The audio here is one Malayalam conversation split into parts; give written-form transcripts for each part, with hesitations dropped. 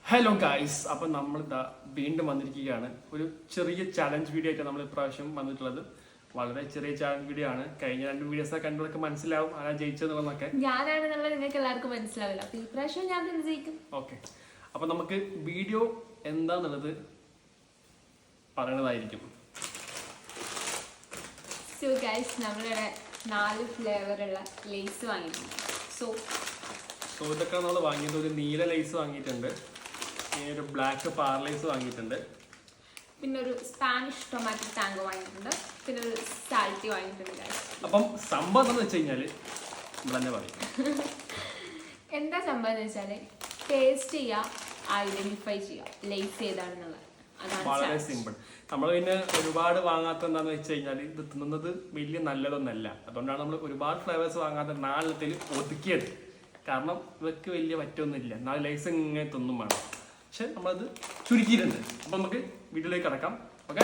ഹലോ ഗായ്സ്, അപ്പം നമ്മൾ വീണ്ടും വന്നിരിക്കുകയാണ്. ഒരു ചെറിയ ചാലഞ്ച് വീഡിയോ ആയിട്ട് നമ്മൾ ഇപ്രാവശ്യം വന്നിട്ടുള്ളത്. വളരെ ചെറിയ ചാലഞ്ച് വീഡിയോ ആണ്. കഴിഞ്ഞ 2 വീഡിയോസ് കണ്ടവർക്ക് മനസ്സിലാവും ആരാ ജയിച്ചതെന്നുള്ളതൊക്കെ. ഞാനാണെന്നുള്ള നിങ്ങൾക്ക് എല്ലാവർക്കും മനസ്സിലാവില്ല. അപ്പൊ ഈ പ്രാവശ്യം ഞാൻ തന്നെ ജയിക്കും. ഓക്കെ, അപ്പം നമുക്ക് വീഡിയോ എന്താന്നുള്ളത് പറയണതായിരിക്കും. സോ ഗൈസ്, നമ്മളിവിടെ 4 ഫ്ലേവറുള്ള ലേസ് വാങ്ങിയിട്ടുണ്ട്. സോ ഇതൊക്കെ നമ്മൾ വാങ്ങിയത് ഒരു നീല ലേസ് വാങ്ങിയിട്ടുണ്ട്, പിന്നെ ഒരു ബ്ലാക്ക് പാർലേസ് വാങ്ങിയിട്ടുണ്ട്, പിന്നെ ഒരു സ്പാനിഷ് ടൊമാറ്റോ ടാങ്കോ വാങ്ങിയിട്ടുണ്ട്, പിന്നെ ഒരു സാൽറ്റി വാങ്ങിയിട്ടുണ്ട് ഗൈസ്. അപ്പം സംഭവം എന്താണെന്ന് വെച്ച് കഴിഞ്ഞാൽ നമ്മൾ തന്നെ പറയും. എന്താ സംഭവം എന്ന് വെച്ചാല് ടേസ്റ്റ് ചെയ്യുക, ഐഡന്റിഫൈ ചെയ്യുക ലേസ് ഏതാണെന്നുള്ളത്. വളരെ സിമ്പിൾ. നമ്മൾ പിന്നെ ഒരുപാട് വാങ്ങാത്ത എന്താന്ന് വെച്ച് കഴിഞ്ഞാൽ ഇത് തിന്നുന്നത് വലിയ നല്ലതൊന്നല്ല. അതുകൊണ്ടാണ് നമ്മൾ ഒരുപാട് ഫ്ലേവേഴ്സ് വാങ്ങാത്ത 4 ഒതുക്കിയത്. കാരണം ഇവർക്ക് വലിയ പറ്റൊന്നുമില്ല, 4 ലൈസ് ഇങ്ങനെ തിന്നും വേണം. പക്ഷെ നമ്മളത് ചുരുക്കിയിട്ടുണ്ട്. അപ്പം നമുക്ക് വീട്ടിലേക്ക് കിടക്കാം. ഓക്കെ,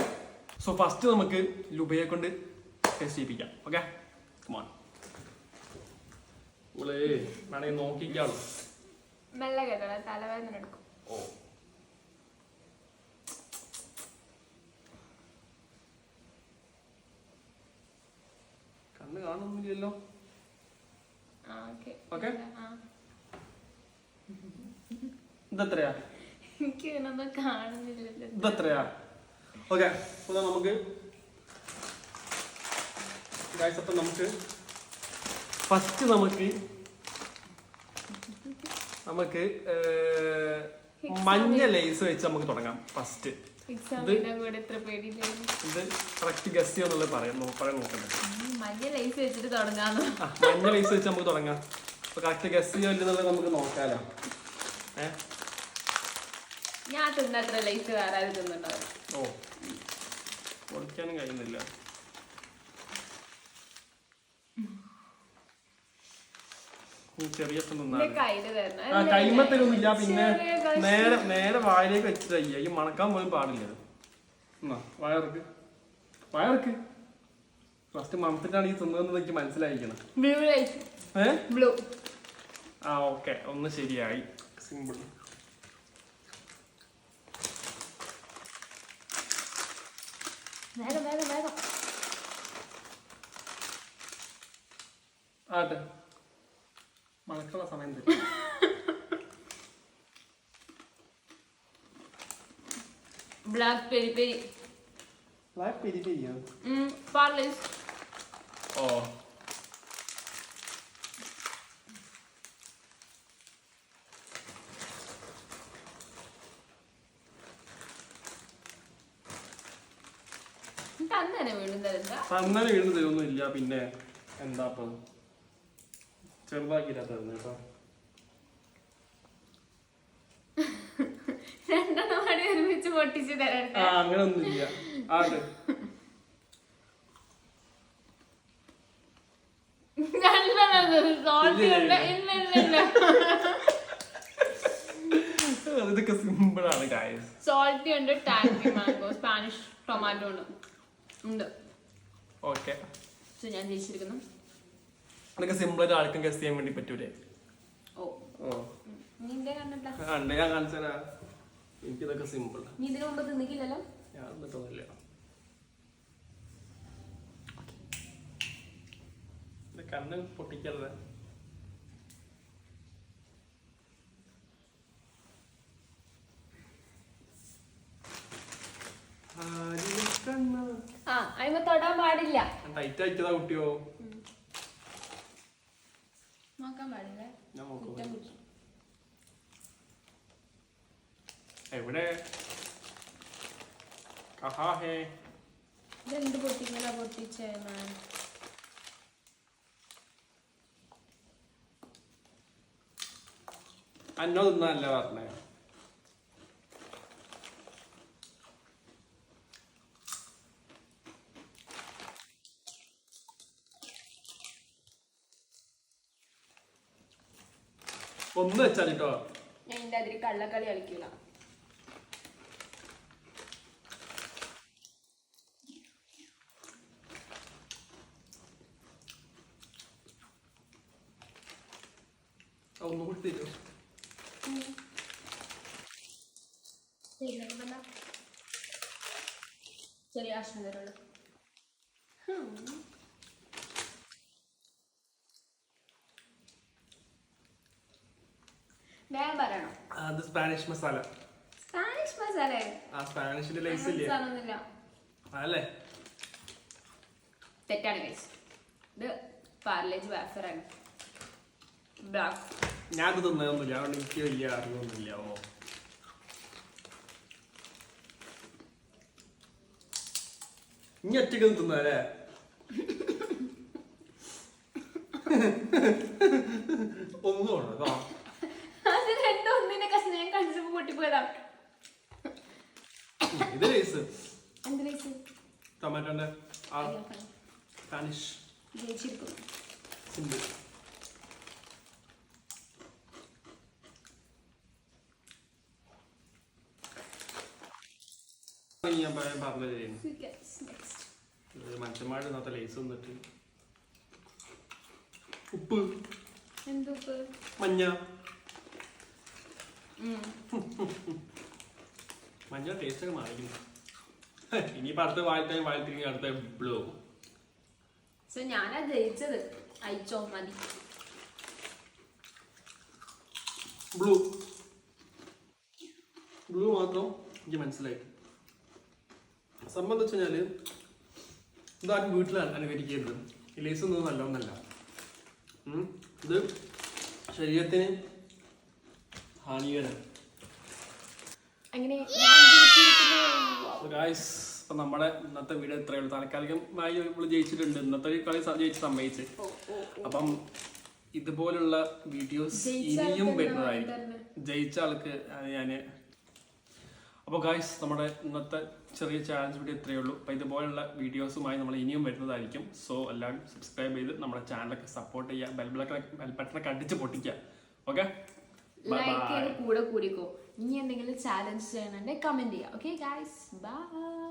സോ ഫസ്റ്റ് നമുക്ക് ലുബയെ കൊണ്ട് ടെസ്റ്റ് ചെയ്യിപ്പിക്കാം. Okay, come on. വേണമെങ്കിൽ നോക്കിക്കാളൂ. മെല്ലെ കേട്ടോ, തലവേദന എടുക്കും. ഓ, കണ്ണ് കാണുന്നില്ലല്ലോ. ഓക്കെ, ഇതെത്രയാ? എനിക്ക് ഇതിനൊന്നും കാണുന്നില്ലല്ലോ. ഇതെത്രയാ? ഓക്കെ, അപ്പോൾ നമുക്ക് അപ്പം നമുക്ക് ഫസ്റ്റ് നമുക്ക് മഞ്ഞ ലേസ് വെച്ച് നമുക്ക് തുടങ്ങാം. ഫസ്റ്റ് ഇത് കറക്റ്റ് ഗസ് ചെയ്യാന്നുള്ളത് പറയാൻ നോക്കണ്ടേ. മഞ്ഞ ലേസ് വെച്ചിട്ട് തുടങ്ങാന്ന്. മഞ്ഞ ലേസ് വെച്ച് നമുക്ക് തുടങ്ങാം. അപ്പൊ കറക്റ്റ് ഗസ് ചെയ്യാന്നുള്ളത് നമുക്ക് നോക്കാലോ. ഞാൻ തിന്നത്ര ലേസ് വേറെ ആരും തിന്നുണ്ടാവും. ഓ, പൊളിക്കാനും കഴിയുന്നില്ല. ചെറിയ കൈമത്തരൊന്നുമില്ല. പിന്നെ നേരെ വായിലേക്ക് വെച്ചിട്ട് ഈ മണക്കാൻ പോലും പാടില്ല. വയർക്ക് ഫസ്റ്റ് മണത്തിട്ടാണ് ഈ തിന്നതെന്ന് എനിക്ക് മനസ്സിലായിരിക്കണം. ആ ഓക്കെ, ഒന്ന് ശരിയായി. സിമ്പിൾ. ആട്ടെ, മണക്കുള്ള സമയം തരും. Black peri peri. Black peri പെരിയോ? പാർലേസ്. ഓ, തന്നെ വീണ്ടും തരുമൊന്നുമില്ല. പിന്നെ എന്താ ചെറുതാക്കിട്ടാ തരുന്നത് കേട്ടോ. 2 മണി ഒരുമിച്ച് പൊട്ടിച്ച് തരാം. അങ്ങനെ ഒന്നുമില്ല. ആട് ഇതൊക്കെ സിമ്പിൾ ആണ് ഗൈസ്. സോൾട്ടി ഉണ്ട്, ടാങ്കി മാംഗോ, സ്പാനിഷ് ടൊമാറ്റോ ഉണ്ട്. ഓക്കെ, സോ ഞാൻ ജയിച്ചിരിക്കുന്നു. അതൊക്കെ സിമ്പിൾ ആയിട്ട് ആർക്കും ഗസ് ചെയ്യാൻ വേണ്ടി പറ്റൂലേ? ഓ, ഞാൻ കാണിച്ചാ എനിക്കിതൊക്കെ സിമ്പിൾ. നീ ഇതിനു മുമ്പ് തിന്നിക്കില്ലല്ലോ? ഞാൻ എന്നിട്ടൊന്നുമില്ല. കണ്ണ് പൊട്ടിക്കരുത്. അതിന് തൊടാൻ പാടില്ല. ടൈറ്റ് ആയിട്ടതാ കുട്ടിയോ? നോക്കാൻ പാടില്ല. എവിടെ ഇതെന്ത് പൊട്ടിക്കല പൊട്ടിച്ചേ? അന്നോ തിന്നല്ല പറഞ്ഞേ. ഒന്ന് വെച്ചാൽ കേട്ടോ. ഞാൻ ഇതിന്റെ അതിൽ കള്ളക്കളി കളിക്കില്ല. ഒന്നുകൂടി തരുമോ? ചെറിയ കഷ്ണം തരുള്ളൂ. വേഗം പറയണം. അത് സ്പാനിഷ് മസാല. സ്പാനിഷ് മസാല? ആ സ്പാനിഷിന്റെ ലൈസ് ഇല്ലേ? സാധനമൊന്നുമില്ല. അതല്ലേ? തെറ്റാണ് ഗൈസ്. ഇത് പാർലേജ് വേഫറാണ്. ബ്ലാക്ക്. ഞാൻ ഇത് തിന്നതൊന്നുമില്ല, അതുകൊണ്ട് എനിക്ക് വലിയ അറിവൊന്നുമില്ല. ഓ ഇനി ഒറ്റയ്ക്ക് തിന്നല്ലേ? ഒന്നും ഉണ്ടോ? അത് രണ്ടും ഒന്നിന്റെ കഷ്ണം ഞാൻ കടിച്ചപ്പോ പൊട്ടിപ്പോയതാ. ഇത് ലൈസ്. എന്ത് ലൈസ്? ടൊമാറ്റോന്റെ സ്പാനിഷ്. ജയിച്ചിരിക്കുന്നു. സിമ്പിൾ. ഞാൻ പറഞ്ഞത് മനുഷ്യന്മാരുടെ ഇന്നത്തെ ലൈസ് വന്നിട്ട് ഉപ്പ്, എന്തുപ്പ്? മഞ്ഞ. മഞ്ഞ ടേസ്റ്റ് ഒക്കെ മാറിക്കുന്നു. ഇനിയിപ്പോ അടുത്ത വാഴത്തേക്ക് അടുത്ത ബ്ലൂ. സോ ഞാനാ ജയിച്ചത്. അയച്ചോ മതി. ബ്ലൂ മാത്രം എനിക്ക് മനസ്സിലായി. സംബന്ധം വെച്ച് കഴിഞ്ഞാല് ഇതാരും വീട്ടിലാണ് അനുകരിക്കരുത്. ഈ ലൈസ് ഒന്നും നല്ലതൊന്നല്ല. ഇത് ശരീരത്തിന് ഹാനികരമാണ്. ഗായ്സ്, അപ്പൊ നമ്മുടെ ഇന്നത്തെ വീഡിയോ ഇത്രയേ ഉള്ളൂ. താൽക്കാലികമായി നമ്മൾ ജയിച്ചിട്ടുണ്ട്. ഇന്നത്തെ കളി ജയിച്ച് സമ്മതിച്ച്. അപ്പം ഇതുപോലുള്ള വീഡിയോസ് ഇനിയും വരുന്നതായിരിക്കും. ജയിച്ച ആൾക്ക് ഞാന്. അപ്പോൾ ഗായ്സ്, നമ്മുടെ ഇന്നത്തെ ചെറിയ ചാലഞ്ച് വീഡിയോ ഇത്രയേ ഉള്ളൂ. അപ്പോൾ ഇതുപോലുള്ള വീഡിയോസുമായി നമ്മൾ ഇനിയും വരുന്നതായിരിക്കും. സോ എല്ലാവരും സബ്സ്ക്രൈബ് ചെയ്ത് നമ്മുടെ ചാനലൊക്കെ സപ്പോർട്ട് ചെയ്യുക. ബെൽ ബട്ടണൊക്കെ അടിച്ച് പൊട്ടിക്കുക. ഓക്കെ, ലൈക്ക് ചെയ്ത് കൂടെ കൂടിക്കോ. ഇനി എന്തെങ്കിലും ചാലഞ്ച് ചെയ്യണമെങ്കിൽ കമന്റ് ചെയ്യാം. Okay guys, by.